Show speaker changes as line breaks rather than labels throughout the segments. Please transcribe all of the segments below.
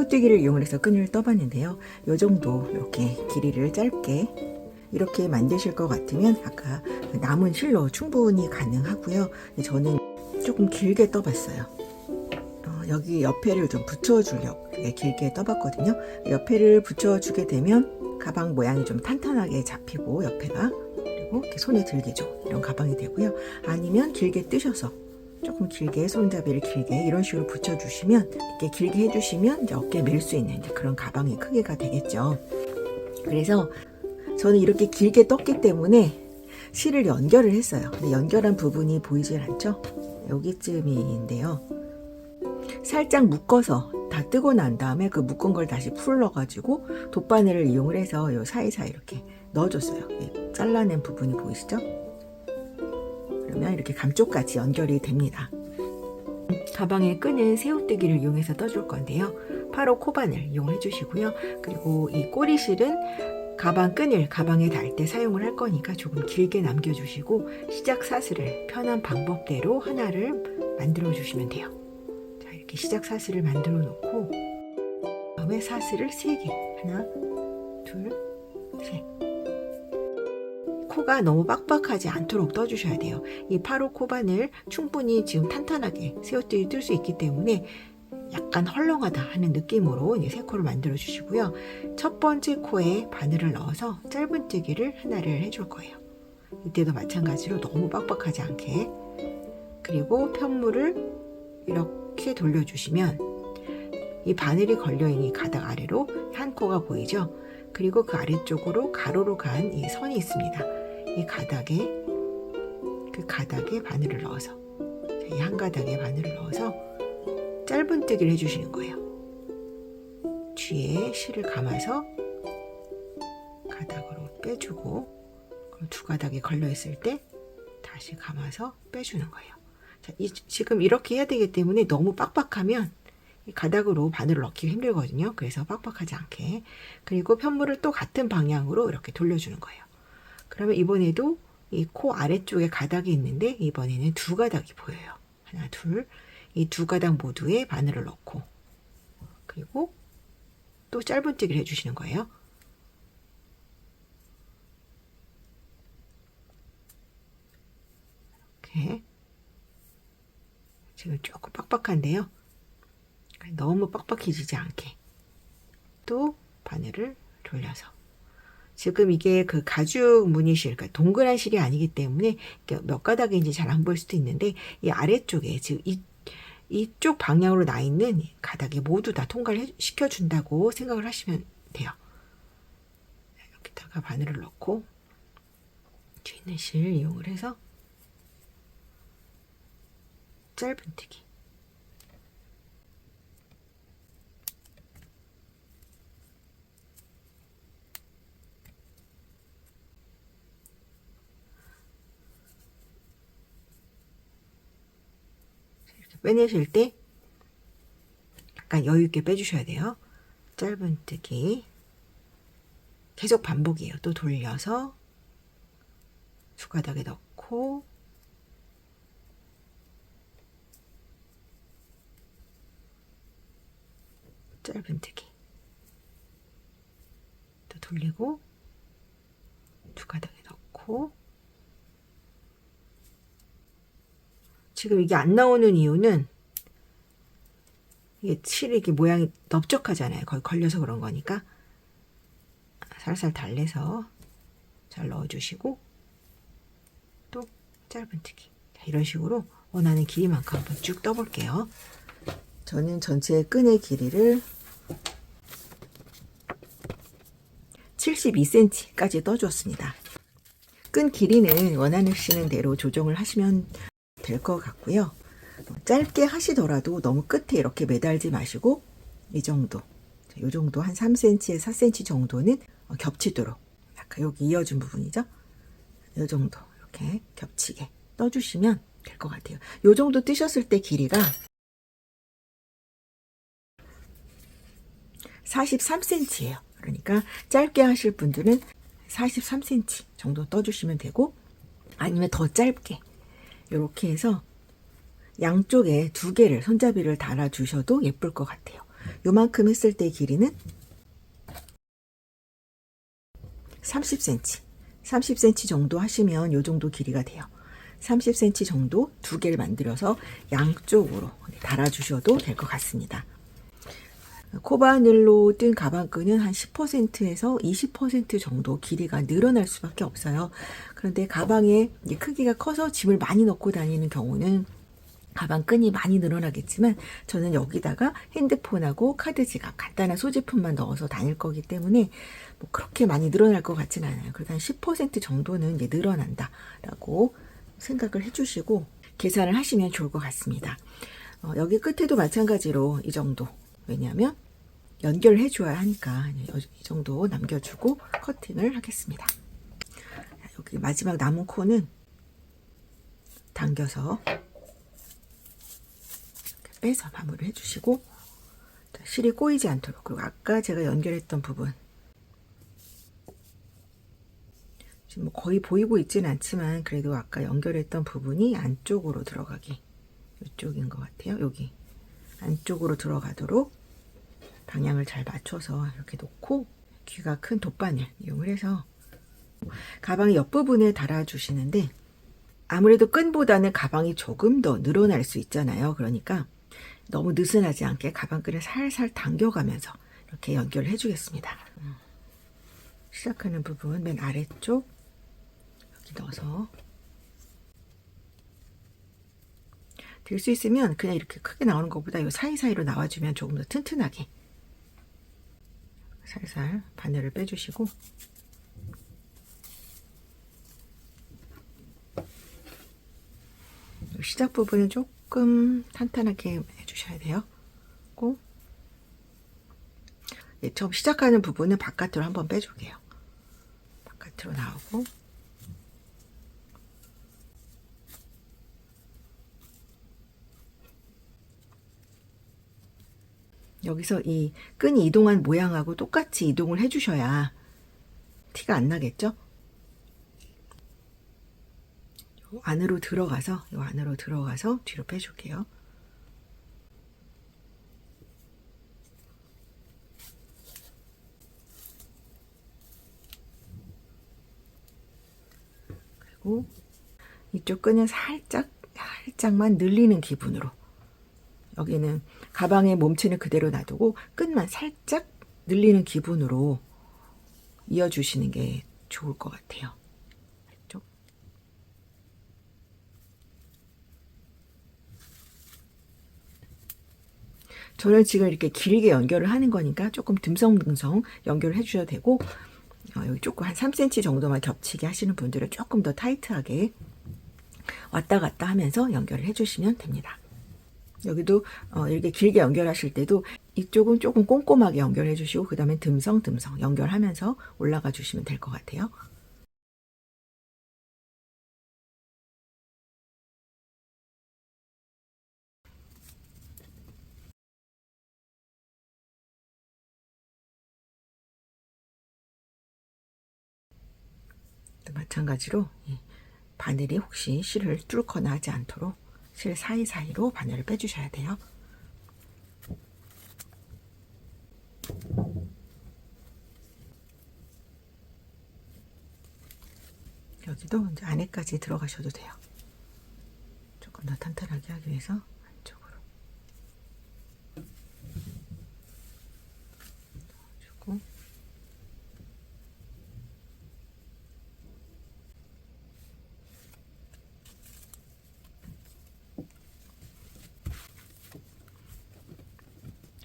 새우뜨기를 이용해서 끈을 떠봤는데요. 이 정도 이렇게 길이를 짧게 이렇게 만드실 것 같으면 아까 남은 실로 충분히 가능하고요. 저는 조금 길게 떠봤어요. 여기 옆에를 좀 붙여주려고 길게 떠봤거든요. 옆에를 붙여주게 되면 가방 모양이 좀 탄탄하게 잡히고 옆에가 그리고 이렇게 손에 들기죠. 이런 가방이 되고요. 아니면 길게 뜨셔서 조금 길게 손잡이를 길게 이런 식으로 붙여주시면 이렇게 길게 해주시면 이제 어깨에 멜 수 있는 그런 가방의 크기가 되겠죠. 그래서 저는 이렇게 길게 떴기 때문에 실을 연결을 했어요. 근데 연결한 부분이 보이질 않죠? 여기쯤인데요. 살짝 묶어서 다 뜨고 난 다음에 그 묶은 걸 다시 풀러가지고 돗바늘을 이용을 해서 이 사이사이 이렇게 넣어줬어요. 잘라낸 부분이 보이시죠? 그러면 이렇게 감쪽같이 연결이 됩니다. 가방의 끈은 새우뜨기를 이용해서 떠줄 건데요. 8호 코바늘 이용해 주시고요. 그리고 이 꼬리실은 가방 끈을 가방에 달 때 사용을 할 거니까 조금 길게 남겨주시고 시작 사슬을 편한 방법대로 하나를 만들어 주시면 돼요. 자, 이렇게 시작 사슬을 만들어 놓고 다음에 사슬을 3개 하나 둘 셋 코가 너무 빡빡하지 않도록 떠주셔야 돼요. 이 8호 코바늘 충분히 지금 탄탄하게 새우뜨기 뜰 수 있기 때문에 약간 헐렁하다 하는 느낌으로 이제 3코를 만들어 주시고요. 첫 번째 코에 바늘을 넣어서 짧은뜨기를 하나를 해줄 거예요. 이때도 마찬가지로 너무 빡빡하지 않게 그리고 편물을 이렇게 돌려주시면 이 바늘이 걸려있는 이 가닥 아래로 한 코가 보이죠? 그리고 그 아래쪽으로 가로로 간 이 선이 있습니다. 이 가닥에 그 가닥에 바늘을 넣어서 이 한 가닥에 바늘을 넣어서 짧은뜨기를 해주시는 거예요. 뒤에 실을 감아서 가닥으로 빼주고 그럼 두 가닥이 걸려있을 때 다시 감아서 빼주는 거예요. 자, 지금 이렇게 해야 되기 때문에 너무 빡빡하면 이 가닥으로 바늘을 넣기가 힘들거든요. 그래서 빡빡하지 않게 그리고 편물을 또 같은 방향으로 이렇게 돌려주는 거예요. 그러면 이번에도 이 코 아래쪽에 가닥이 있는데 이번에는 두 가닥이 보여요. 하나 둘 이 두 가닥 모두에 바늘을 넣고 그리고 또 짧은뜨기를 해주시는 거예요. 이렇게 지금 조금 빡빡한데요. 너무 빡빡해지지 않게 또 바늘을 돌려서 지금 이게 그 가죽 무늬실, 그러니까 동그란 실이 아니기 때문에 몇 가닥인지 잘 안 보일 수도 있는데 이 아래쪽에 지금 이쪽 방향으로 나 있는 가닥이 모두 다 통과를 시켜준다고 생각을 하시면 돼요. 여기다가 바늘을 넣고 뒤에 있는 실 이용을 해서 짧은뜨기 빼내실 때 약간 여유있게 빼주셔야 돼요. 짧은뜨기 계속 반복이에요. 또 돌려서 두 가닥에 넣고 짧은뜨기 또 돌리고 두 가닥에 넣고 지금 이게 안 나오는 이유는 이게 실이 이렇게 모양이 넓적하잖아요. 거의 걸려서 그런 거니까 살살 달래서 잘 넣어주시고 또 짧은뜨기 이런 식으로 원하는 길이만큼 한번 쭉 떠볼게요. 저는 전체 끈의 길이를 72cm까지 떠주었습니다. 끈 길이는 원하시는 대로 조정을 하시면 될 것 같고요. 짧게 하시더라도 너무 끝에 이렇게 매달지 마시고 이 정도 한 3cm에 4cm 정도는 겹치도록 약간 여기 이어준 부분이죠. 이 정도 이렇게 겹치게 떠주시면 될 것 같아요. 이 정도 뜨셨을 때 길이가 43cm예요. 그러니까 짧게 하실 분들은 43cm 정도 떠주시면 되고 아니면 더 짧게 이렇게 해서 양쪽에 두 개를 손잡이를 달아 주셔도 예쁠 것 같아요. 요만큼 했을 때 길이는 30cm. 30cm 정도 하시면 요 정도 길이가 돼요. 30cm 정도 두 개를 만들어서 양쪽으로 달아주셔도 될 것 같습니다. 코바늘로 뜬 가방끈은 한 10%에서 20% 정도 길이가 늘어날 수밖에 없어요. 그런데 가방에 크기가 커서 짐을 많이 넣고 다니는 경우는 가방끈이 많이 늘어나겠지만 저는 여기다가 핸드폰하고 카드 지갑 간단한 소지품만 넣어서 다닐 거기 때문에 뭐 그렇게 많이 늘어날 것 같지는 않아요. 그래도 한 10% 정도는 이제 늘어난다 라고 생각을 해주시고 계산을 하시면 좋을 것 같습니다. 여기 끝에도 마찬가지로 이 정도, 왜냐하면 연결을 해줘야 하니까 이 정도 남겨주고 커팅을 하겠습니다. 여기 마지막 남은 코는 당겨서 빼서 마무리를 해주시고 실이 꼬이지 않도록, 그리고 아까 제가 연결했던 부분 지금 뭐 거의 보이고 있지는 않지만 그래도 아까 연결했던 부분이 안쪽으로 들어가게, 이쪽인 것 같아요. 여기 안쪽으로 들어가도록 방향을 잘 맞춰서 이렇게 놓고 귀가 큰 돗바늘 이용을 해서 가방의 옆부분에 달아주시는데, 아무래도 끈보다는 가방이 조금 더 늘어날 수 있잖아요. 그러니까 너무 느슨하지 않게 가방끈을 살살 당겨가면서 이렇게 연결을 해주겠습니다. 시작하는 부분 맨 아래쪽 여기 넣어서, 될 수 있으면 그냥 이렇게 크게 나오는 것보다 이 사이사이로 나와주면 조금 더 튼튼하게 살살 바늘을 빼주시고, 시작 부분은 조금 탄탄하게 해주셔야 돼요. 처음 시작하는 부분은 바깥으로 한번 빼줄게요. 바깥으로 나오고, 여기서 이 끈이 이동한 모양하고 똑같이 이동을 해주셔야 티가 안 나겠죠? 요 안으로 들어가서 뒤로 빼줄게요. 그리고 이쪽 끈은 살짝만 늘리는 기분으로, 여기는 가방의 몸체는 그대로 놔두고 끈만 살짝 늘리는 기분으로 이어주시는 게 좋을 것 같아요. 이쪽. 저는 지금 이렇게 길게 연결을 하는 거니까 조금 듬성듬성 연결을 해주셔도 되고, 여기 조금 한 3cm 정도만 겹치게 하시는 분들은 조금 더 타이트하게 왔다 갔다 하면서 연결을 해주시면 됩니다. 여기도 이렇게 길게 연결하실 때도 이쪽은 조금 꼼꼼하게 연결해 주시고, 그 다음에 듬성듬성 연결하면서 올라가 주시면 될 것 같아요. 또 마찬가지로 바늘이 혹시 실을 뚫거나 하지 않도록 실 사이사이로 바늘을 빼주셔야 돼요. 여기도 이제 안에까지 들어가셔도 돼요. 조금 더 탄탄하게 하기 위해서 안쪽으로 넣어주고,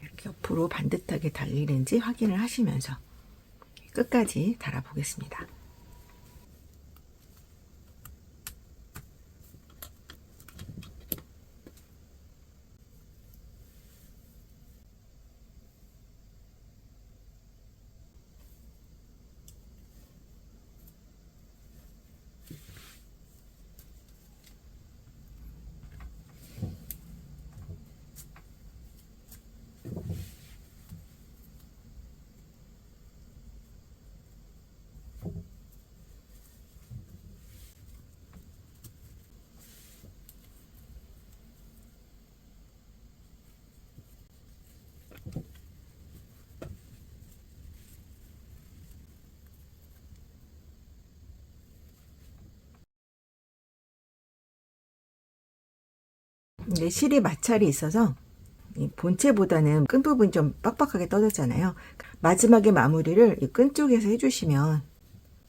이렇게 옆으로 반듯하게 달리는지 확인을 하시면서 끝까지 달아보겠습니다. 근데 실이 마찰이 있어서 이 본체보다는 끈 부분이 좀 빡빡하게 떠졌잖아요. 마지막에 마무리를 이 끈 쪽에서 해주시면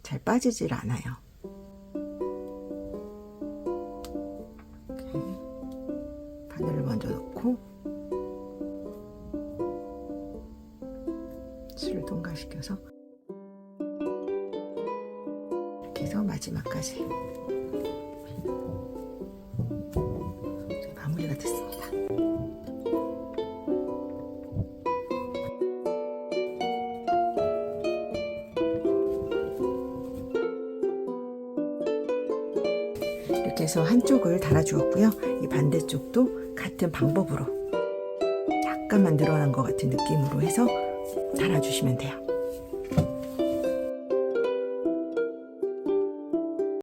잘 빠지질 않아요. 바늘을 먼저 넣고 실을 통과시켜서 이렇게 해서 마지막까지 마무리가 됐습니다. 이렇게 해서 한쪽을 달아주었고요. 이 반대쪽도 같은 방법으로 약간만 늘어난 것 같은 느낌으로 해서 달아주시면 돼요.